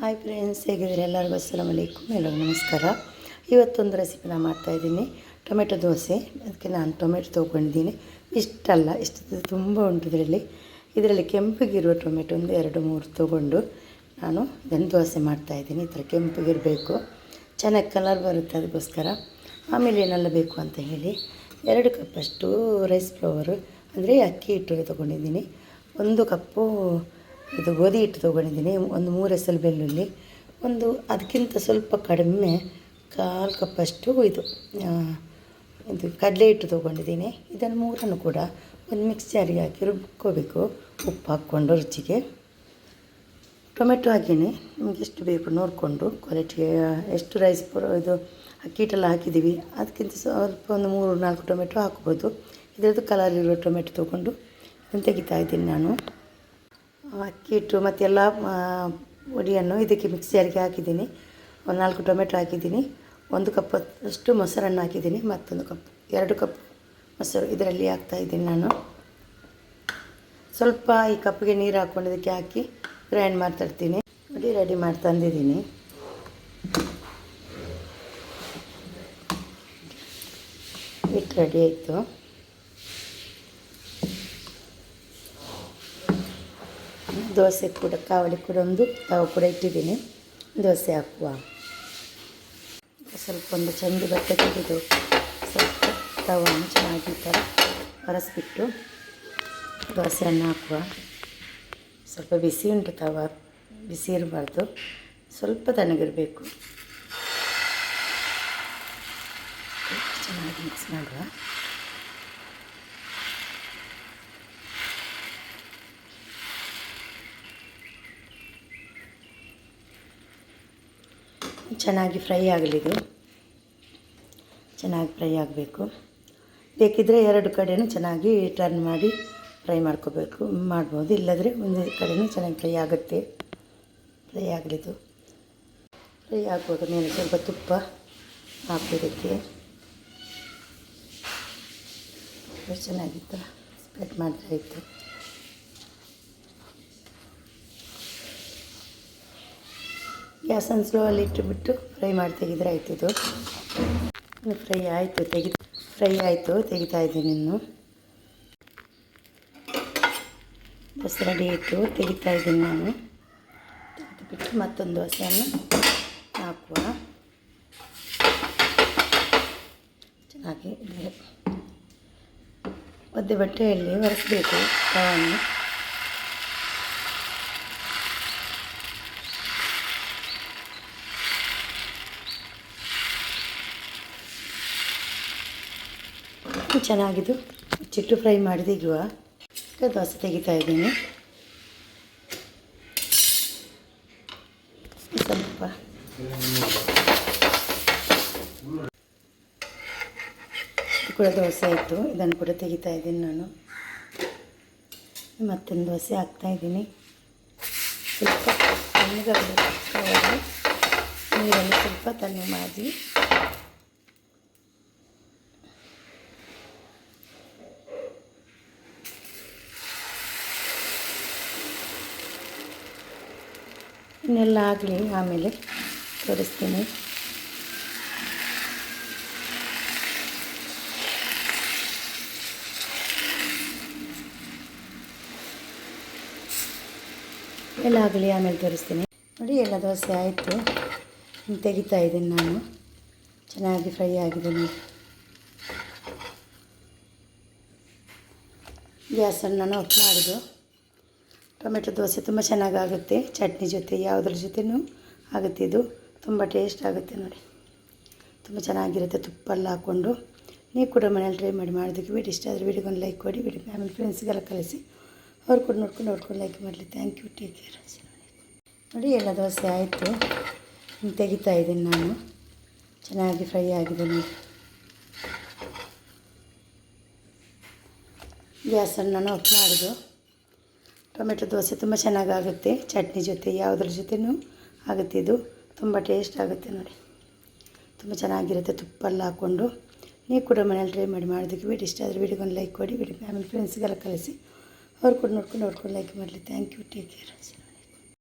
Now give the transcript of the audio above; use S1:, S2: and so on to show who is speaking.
S1: Hi friends, ಹೇಗಿದ್ದಾರೆ? ಎಲ್ಲರಿಗೂ ಅಸ್ಸಲಾಮು ಅಲೈಕುಮ್, ಎಲ್ಲರಿಗೂ ನಮಸ್ಕಾರ. ಇವತ್ತೊಂದು ರೆಸಿಪಿ ನಾನು ಮಾಡ್ತಾಯಿದ್ದೀನಿ, ಟೊಮೆಟೊ ದೋಸೆ. ಅದಕ್ಕೆ ನಾನು ಟೊಮೆಟೊ ತೊಗೊಂಡಿದ್ದೀನಿ. ಇಷ್ಟು ತುಂಬ ಉಂಟು ಇದರಲ್ಲಿ ಕೆಂಪಗಿರುವ ಟೊಮೆಟೊ ಒಂದು 2-3 ತೊಗೊಂಡು ನಾನು ಇದನ್ನು ದೋಸೆ ಮಾಡ್ತಾಯಿದ್ದೀನಿ. ಈ ಥರ ಕೆಂಪಗಿರಬೇಕು, ಚೆನ್ನಾಗಿ ಕಲರ್ ಬರುತ್ತೆ. ಅದಕ್ಕೋಸ್ಕರ ಆಮೇಲೆ ಏನೆಲ್ಲ ಬೇಕು ಅಂತ ಹೇಳಿ 2 ಕಪ್ಪಷ್ಟು ರೈಸ್ ಫ್ಲವರು ಅಂದರೆ ಅಕ್ಕಿ ಹಿಟ್ಟು ತೊಗೊಂಡಿದ್ದೀನಿ. 1 ಕಪ್ಪು ಇದು ಗೋಧಿ ಹಿಟ್ಟು ತೊಗೊಂಡಿದ್ದೀನಿ. ಒಂದು 3 ಎಸಳು ಬೆಳ್ಳುಳ್ಳಿ, ಅದಕ್ಕಿಂತ ಸ್ವಲ್ಪ ಕಡಿಮೆ 1/4 ಕಪ್ಪಷ್ಟು ಇದು ಕಡಲೆ ಹಿಟ್ಟು ತೊಗೊಂಡಿದ್ದೀನಿ. ಇದನ್ನು ಮೂರನ್ನು ಕೂಡ ಒಂದು ಮಿಕ್ಸ್ ಜಾರಿಗೆ ಹಾಕಿ ರುಬ್ಕೋಬೇಕು, ಉಪ್ಪು ಹಾಕ್ಕೊಂಡು ರುಚಿಗೆ. ಟೊಮೆಟೊ ಹಾಗೆಯೇ ನಿಮಗೆ ಎಷ್ಟು ಬೇಕು ನೋಡಿಕೊಂಡು ಕ್ವಾಲಿಟಿಗೆ ಎಷ್ಟು ರೈಸ್ ಇದು ಅಕ್ಕಿ ಹಿಟ್ಟೆಲ್ಲ ಹಾಕಿದ್ದೀವಿ, ಅದಕ್ಕಿಂತ ಸ್ವಲ್ಪ ಒಂದು 3-4 ಟೊಮೆಟೊ ಹಾಕ್ಬೋದು. ಇದರದ್ದು ಕಲರ್ ಇರೋ ಟೊಮೆಟೊ ತೊಗೊಂಡು ಇದನ್ನು ತೆಗಿತಾಯಿದ್ದೀನಿ ನಾನು. ಅಕ್ಕಿ ಹಿಟ್ಟು ಮತ್ತು ಎಲ್ಲ ಪುಡಿಯನ್ನು ಇದಕ್ಕೆ ಮಿಕ್ಸ್ ಜಾರಿಗೆ ಹಾಕಿದ್ದೀನಿ. ಒಂದು 4 ಟೊಮೆಟೊ ಹಾಕಿದ್ದೀನಿ. 1 ಕಪ್ ಅಷ್ಟು ಮೊಸರನ್ನು ಹಾಕಿದ್ದೀನಿ. ಮತ್ತೊಂದು ಕಪ್ 2 ಕಪ್ ಮೊಸರು ಇದರಲ್ಲಿ ಹಾಕ್ತಾಯಿದ್ದೀನಿ ನಾನು. ಸ್ವಲ್ಪ ಈ ಕಪ್ಪಿಗೆ ನೀರು ಹಾಕ್ಕೊಂಡು ಇದಕ್ಕೆ ಹಾಕಿ ಗ್ರೈಂಡ್ ಮಾಡ್ತಾಯಿರ್ತೀನಿ. ನೋಡಿ, ರೆಡಿ ಮಾಡಿ ತಂದಿದ್ದೀನಿ. ಹಿಟ್ಟು ರೆಡಿ ಆಯಿತು. ದೋಸೆ ಕೂಡ ಕಾವಲಿ ಕೂಡ ಒಂದು ತವ ಕೂಡ ಇಟ್ಟಿದ್ದೀನಿ. ದೋಸೆ ಹಾಕುವ. ಸ್ವಲ್ಪ ಒಂದು ಚಂದ ಬಟ್ಟೆ ತೆಗೆದು ಸ್ವಲ್ಪ ತವನ್ನು ಚೆನ್ನಾಗಿ ಈ ಥರ ಒರೆಸ್ಬಿಟ್ಟು ದೋಸೆಯನ್ನು ಹಾಕುವ. ಸ್ವಲ್ಪ ಬಿಸಿ ಉಂಟು ತವ, ಬಿಸಿ ಇರಬಾರ್ದು, ಸ್ವಲ್ಪ ತಣ್ಣಗಿರಬೇಕು. ಚೆನ್ನಾಗಿ ಮಿಕ್ಸ್ ಮಾಡುವ. ಚೆನ್ನಾಗಿ ಫ್ರೈ ಆಗಲಿದು, ಚೆನ್ನಾಗಿ ಫ್ರೈ ಆಗಬೇಕು. ಬೇಕಿದ್ದರೆ 2 ಕಡೆಯೂ ಚೆನ್ನಾಗಿ ಟರ್ನ್ ಮಾಡಿ ಫ್ರೈ ಮಾಡ್ಬೋದು. ಇಲ್ಲದ್ರೆ ಒಂದು ಕಡೆಯೂ ಚೆನ್ನಾಗಿ ಫ್ರೈ ಆಗುತ್ತೆ. ಫ್ರೈ ಆಗಲಿದು. ಫ್ರೈ ಆಗುವಾಗ ಮೇಲೆ ಸ್ವಲ್ಪ ತುಪ್ಪ ಹಾಕೋದಕ್ಕೆ ಚೆನ್ನಾಗಿತ್ತು. ಸ್ಪ್ರೆಡ್ ಮಾಡಿದ್ರೆ ಆಯಿತು. ಗ್ಯಾಸನ್ನು ಸ್ಲೋಲ್ಲಿ ಇಟ್ಟುಬಿಟ್ಟು ಫ್ರೈ ಮಾಡಿ ತೆಗೆದರೆ ಆಯಿತು. ಇದು ಫ್ರೈ ಆಯಿತು, ತೆಗಿತಾ ಇದ್ದೀನಿ. ಇನ್ನು ದೋಸೆ ರೆಡಿ ಇಟ್ಟು ತೆಗಿತಾ ಇದ್ದೀನಿ ನಾನು. ತೆಗೆದುಬಿಟ್ಟು ಮತ್ತೊಂದು ದೋಸೆಯನ್ನು ಹಾಕುವ. ಚೆನ್ನಾಗಿ ಒದ್ದೆ ಬಟ್ಟೆಯಲ್ಲಿ ಒರೆಸಬೇಕು ತವನ್ನು. ಚೆನ್ನಾಗಿದ್ದು ಚಿಟ್ಟು ಫ್ರೈ ಮಾಡಿ ತೆಗೆಯುವ. ದೋಸೆ ತೆಗಿತಾ ಇದ್ದೀನಿ. ಸ್ವಲ್ಪ ಇದು ಕೂಡ ದೋಸೆ ಆಯಿತು. ಇದನ್ನು ಕೂಡ ತೆಗಿತಾ ಇದ್ದೀನಿ ನಾನು. ಮತ್ತೊಂದು ದೋಸೆ ಹಾಕ್ತಾಯಿದ್ದೀನಿ. ಸ್ವಲ್ಪ ತಣ್ಣಗಾಗಬೇಕು, ನೀರಲ್ಲಿ ಸ್ವಲ್ಪ ತಣ್ಣಗೆ ಮಾಡಿ ಇನ್ನೆಲ್ಲ ಆಗಲಿ, ಆಮೇಲೆ ತೋರಿಸ್ತೀನಿ. ಎಲ್ಲ ಆಗಲಿ, ಆಮೇಲೆ ತೋರಿಸ್ತೀನಿ. ನೋಡಿ, ಎಲ್ಲ ದೋಸೆ ಆಯಿತು. ತೆಗಿತಾ ಇದ್ದೀನಿ ನಾನು. ಚೆನ್ನಾಗಿ ಫ್ರೈ ಆಗಿದೆ ನೋಡಿ. ಗ್ಯಾಸನ್ನು ನಾನು ಆಫ್ ಮಾಡೋದು. ಟೊಮೆಟೊ ದೋಸೆ ತುಂಬ ಚೆನ್ನಾಗಾಗುತ್ತೆ. ಚಟ್ನಿ ಜೊತೆ ಯಾವುದ್ರ ಜೊತೆನೂ ಆಗುತ್ತೆ. ಇದು ತುಂಬ ಟೇಸ್ಟ್ ಆಗುತ್ತೆ ನೋಡಿ, ತುಂಬ ಚೆನ್ನಾಗಿರುತ್ತೆ. ತುಪ್ಪ ಎಲ್ಲ ಹಾಕ್ಕೊಂಡು ನೀವು ಕೂಡ ಮನೇಲಿ ಟ್ರೈ ಮಾಡಿ. ಮಾಡೋದಕ್ಕೆ ವಿಡಿಯೋ ಇಷ್ಟ ಆದರೆ ವಿಡಿಯೋಗೊಂದು ಲೈಕ್ ಕೊಡಿ. ವಿಡಿಯೋ ಆಮೇಲೆ ಫ್ರೆಂಡ್ಸ್ಗೆಲ್ಲ ಕಳಿಸಿ, ಅವ್ರು ಕೂಡ ನೋಡ್ಕೊಂಡು ಲೈಕ್ ಮಾಡಲಿ. Thank you, take care. ನೋಡಿ, ಎಲ್ಲ ದೋಸೆ ಆಯಿತು. ತೆಗಿತಾ ಇದ್ದೀನಿ ನಾನು. ಚೆನ್ನಾಗಿ ಫ್ರೈ ಆಗಿದೆ ನೋಡಿ. ಗ್ಯಾಸನ್ನು ನಾನು ಆಫ್ ಮಾಡೋದು. ಟೊಮೆಟೊ ದೋಸೆ ತುಂಬ ಚೆನ್ನಾಗಾಗುತ್ತೆ. ಚಟ್ನಿ ಜೊತೆ ಯಾವುದ್ರ ಜೊತೆನೂ ಆಗುತ್ತೆ. ಇದು ತುಂಬ ಟೇಸ್ಟ್ ಆಗುತ್ತೆ ನೋಡಿ, ತುಂಬ ಚೆನ್ನಾಗಿರುತ್ತೆ. ತುಪ್ಪ ಎಲ್ಲ ಹಾಕ್ಕೊಂಡು ನೀವು ಕೂಡ ಮನೇಲಿ ಟ್ರೈ ಮಾಡಿ. ಮಾಡೋದಕ್ಕೆ ವಿಡಿಯೋ ಇಷ್ಟ ಆದರೆ ವಿಡಿಯೋಗೊಂದು ಲೈಕ್ ಕೊಡಿ. ವಿಡಿಯೋ ಆಮೇಲೆ ಫ್ರೆಂಡ್ಸ್ಗೆಲ್ಲ ಕಳಿಸಿ, ಅವ್ರು ಕೂಡ ನೋಡ್ಕೊಂಡು ಲೈಕ್ ಮಾಡಲಿ. Thank you, take care.